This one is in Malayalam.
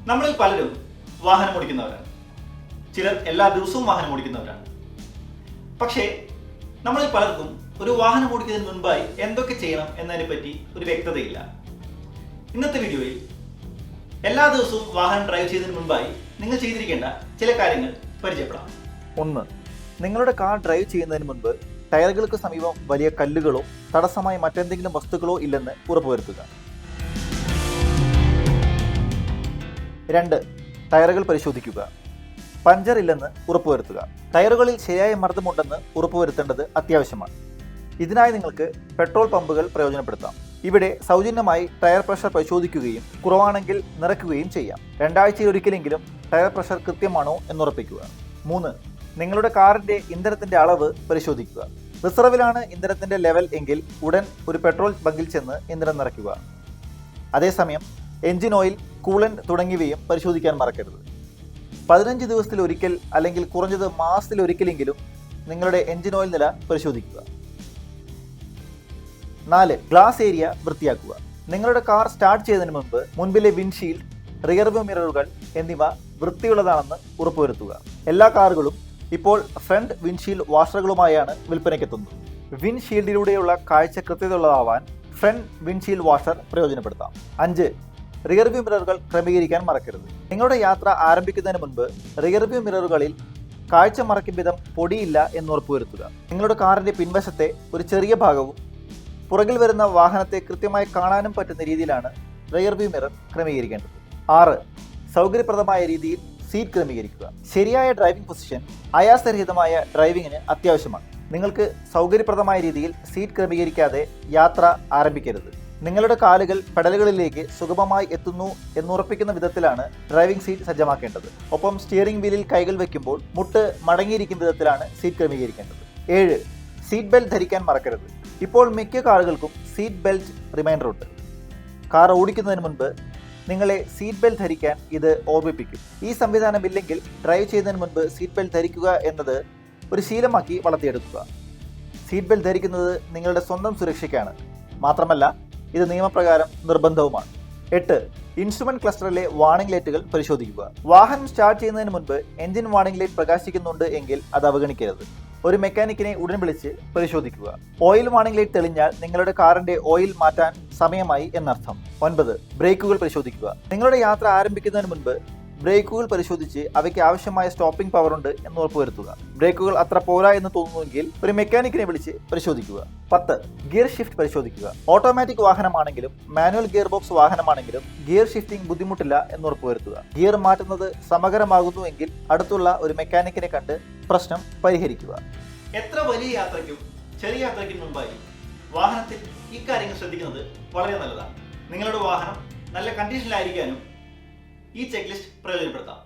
നമ്മളിൽ പലരും വാഹനം ഓടിക്കുന്നവരാണ്. ചിലർ എല്ലാ ദിവസവും വാഹനം ഓടിക്കുന്നവരാണ്. പക്ഷേ നമ്മളിൽ പലർക്കും ഒരു വാഹനം ഓടിക്കുന്നതിന് മുൻപായി എന്തൊക്കെ ചെയ്യണം എന്നതിനെ പറ്റി ഒരു വ്യക്തതയില്ല. ഇന്നത്തെ വീഡിയോയിൽ എല്ലാ ദിവസവും വാഹനം ഡ്രൈവ് ചെയ്യുന്നതിന് മുൻപായി നിങ്ങൾ ചെയ്തിരിക്കേണ്ട ചില കാര്യങ്ങൾ പരിചയപ്പെടാം. 1. നിങ്ങളുടെ കാർ ഡ്രൈവ് ചെയ്യുന്നതിന് മുൻപ് ടയറുകൾക്ക് സമീപം വലിയ കല്ലുകളോ തടസ്സമായി മറ്റെന്തെങ്കിലും വസ്തുക്കളോ ഇല്ലെന്ന് ഉറപ്പുവരുത്തുക. 2. ടയറുകൾ പരിശോധിക്കുക. പഞ്ചർ ഇല്ലെന്ന് ഉറപ്പുവരുത്തുക. ടയറുകളിൽ ശരിയായ മർദ്ദമുണ്ടെന്ന് ഉറപ്പുവരുത്തേണ്ടത് അത്യാവശ്യമാണ്. ഇതിനായി നിങ്ങൾക്ക് പെട്രോൾ പമ്പുകൾ പ്രയോജനപ്പെടുത്താം. ഇവിടെ സൗജന്യമായി ടയർ പ്രഷർ പരിശോധിക്കുകയും കുറവാണെങ്കിൽ നിറയ്ക്കുകയും ചെയ്യാം. 2 ആഴ്ചയിൽ ഒരിക്കലെങ്കിലും ടയർ പ്രഷർ കൃത്യമാണോ എന്നുറപ്പിക്കുക. 3. നിങ്ങളുടെ കാറിന്റെ ഇന്ധനത്തിന്റെ അളവ് പരിശോധിക്കുക. റിസർവിലാണ് ഇന്ധനത്തിന്റെ ലെവൽ എങ്കിൽ ഉടൻ ഒരു പെട്രോൾ ബങ്കിൽ ചെന്ന് ഇന്ധനം നിറയ്ക്കുക. അതേസമയം എഞ്ചിൻ ഓയിൽ, കൂളന്റ് തുടങ്ങിയവയും പരിശോധിക്കാൻ മറക്കരുത്. 15 ദിവസത്തിലൊരിക്കൽ അല്ലെങ്കിൽ കുറഞ്ഞത് മാസത്തിലൊരിക്കലെങ്കിലും നിങ്ങളുടെ എഞ്ചിൻ ഓയിൽ നില പരിശോധിക്കുക. 4. ഗ്ലാസ് ഏരിയ വൃത്തിയാക്കുക. നിങ്ങളുടെ കാർ സ്റ്റാർട്ട് ചെയ്യുന്നതിന് മുൻപ് മുൻപിലെ വിൻഷീൽഡ്, റിയർവ്യൂ മിററുകൾ എന്നിവ വൃത്തിയുള്ളതാണെന്ന് ഉറപ്പുവരുത്തുക. എല്ലാ കാറുകളും ഇപ്പോൾ ഫ്രണ്ട് വിൻഷീൽഡ് വാഷറുകളുമായാണ് വിൽപ്പനയ്ക്കെത്തുന്നത്. വിൻഷീൽഡിലൂടെയുള്ള കാഴ്ച കൃത്യതയുള്ളതാവാൻ ഫ്രണ്ട് വിൻഷീൽഡ് വാഷർ പ്രയോജനപ്പെടുത്താം. 5. റിയർവ്യൂ മിററുകൾ ക്രമീകരിക്കാൻ മറക്കരുത്. നിങ്ങളുടെ യാത്ര ആരംഭിക്കുന്നതിന് മുൻപ് റിയർവ്യൂ മിററുകളിൽ കാഴ്ച മറയ്ക്കും വിധം പൊടിയില്ല എന്ന് ഉറപ്പുവരുത്തുക. നിങ്ങളുടെ കാറിന്റെ പിൻവശത്തെ ഒരു ചെറിയ ഭാഗവും പുറകിൽ വരുന്ന വാഹനത്തെ കൃത്യമായി കാണാനും പറ്റുന്ന രീതിയിലാണ് റിയർവ്യൂ മിറർ ക്രമീകരിക്കേണ്ടത്. 6. സൗകര്യപ്രദമായ രീതിയിൽ സീറ്റ് ക്രമീകരിക്കുക. ശരിയായ ഡ്രൈവിംഗ് പൊസിഷൻ ആയാസരഹിതമായ ഡ്രൈവിങ്ങിന് അത്യാവശ്യമാണ്. നിങ്ങൾക്ക് സൗകര്യപ്രദമായ രീതിയിൽ സീറ്റ് ക്രമീകരിക്കാതെ യാത്ര ആരംഭിക്കരുത്. നിങ്ങളുടെ കാലുകൾ പെഡലുകളിലേക്ക് സുഗമമായി എത്തുന്നു എന്നുറപ്പിക്കുന്ന വിധത്തിലാണ് ഡ്രൈവിംഗ് സീറ്റ് സജ്ജമാക്കേണ്ടത്. ഒപ്പം സ്റ്റിയറിംഗ് വീലിൽ കൈകൾ വയ്ക്കുമ്പോൾ മുട്ട് മടങ്ങിയിരിക്കുന്ന വിധത്തിലാണ് സീറ്റ് ക്രമീകരിക്കേണ്ടത്. 7. സീറ്റ് ബെൽറ്റ് ധരിക്കാൻ മറക്കരുത്. ഇപ്പോൾ മിക്ക കാറുകൾക്കും സീറ്റ് ബെൽറ്റ് റിമൈൻഡർ ഉണ്ട്. കാർ ഓടിക്കുന്നതിന് മുൻപ് നിങ്ങളെ സീറ്റ് ബെൽറ്റ് ധരിക്കാൻ ഇത് ഓർമ്മിപ്പിക്കും. ഈ സംവിധാനം ഇല്ലെങ്കിൽ ഡ്രൈവ് ചെയ്യുന്നതിന് മുൻപ് സീറ്റ് ബെൽറ്റ് ധരിക്കുക എന്നത് ഒരു ശീലമാക്കി വളർത്തിയെടുക്കുക. സീറ്റ് ബെൽറ്റ് ധരിക്കുന്നത് നിങ്ങളുടെ സ്വന്തം സുരക്ഷയ്ക്കാണ്. മാത്രമല്ല ഇത് നിയമപ്രകാരം നിർബന്ധവുമാണ്. 8. ഇൻസ്ട്രുമെന്റ് ക്ലസ്റ്ററിലെ വാർണിംഗ് ലൈറ്റുകൾ പരിശോധിക്കുക. വാഹനം സ്റ്റാർട്ട് ചെയ്യുന്നതിന് മുൻപ് എഞ്ചിൻ വാർണിംഗ് ലൈറ്റ് പ്രകാശിക്കുന്നുണ്ട് എങ്കിൽ അത് അവഗണിക്കരുത്. ഒരു മെക്കാനിക്കിനെ ഉടൻ വിളിച്ച് പരിശോധിക്കുക. ഓയിൽ വാർണിംഗ് ലൈറ്റ് തെളിഞ്ഞാൽ നിങ്ങളുടെ കാറിന്റെ ഓയിൽ മാറ്റാൻ സമയമായി എന്നർത്ഥം. 9. ബ്രേക്കുകൾ പരിശോധിക്കുക. നിങ്ങളുടെ യാത്ര ആരംഭിക്കുന്നതിന് മുൻപ് ബ്രേക്കുകൾ പരിശോധിച്ച് അവയ്ക്ക് ആവശ്യമായ സ്റ്റോപ്പിംഗ് പവർ ഉണ്ട് എന്ന് ഉറപ്പുവരുത്തുക. ബ്രേക്കുകൾ അത്ര പോരാ എന്ന് തോന്നുന്നുവെങ്കിൽ ഒരു മെക്കാനിക്കിനെ വിളിച്ച് പരിശോധിക്കുക. 10. ഗിയർ ഷിഫ്റ്റ് പരിശോധിക്കുക. ഓട്ടോമാറ്റിക് വാഹനമാണെങ്കിലും മാനുവൽ ഗിയർ ബോക്സ് വാഹനമാണെങ്കിലും ഗിയർ ഷിഫ്റ്റിംഗ് ബുദ്ധിമുട്ടില്ല എന്ന് ഉറപ്പുവരുത്തുക. ഗിയർ മാറ്റുന്നത് സമഗ്രമാകുന്നുവെങ്കിൽ അടുത്തുള്ള ഒരു മെക്കാനിക്കിനെ കണ്ട് പ്രശ്നം പരിഹരിക്കുക. എത്ര വലിയ യാത്രയ്ക്കും ചെറിയ യാത്രയ്ക്കും മുൻപായി വാഹനത്തിൽ ഇക്കാര്യങ്ങൾ ശ്രദ്ധിക്കുന്നത് വളരെ നല്ലതാണ്. നിങ്ങളുടെ വാഹനം നല്ല കണ്ടീഷനിലായിരിക്കാനും ഈ ചെക്ക് ലിസ്റ്റ് പ്രയോജനപ്പെടുത്താം.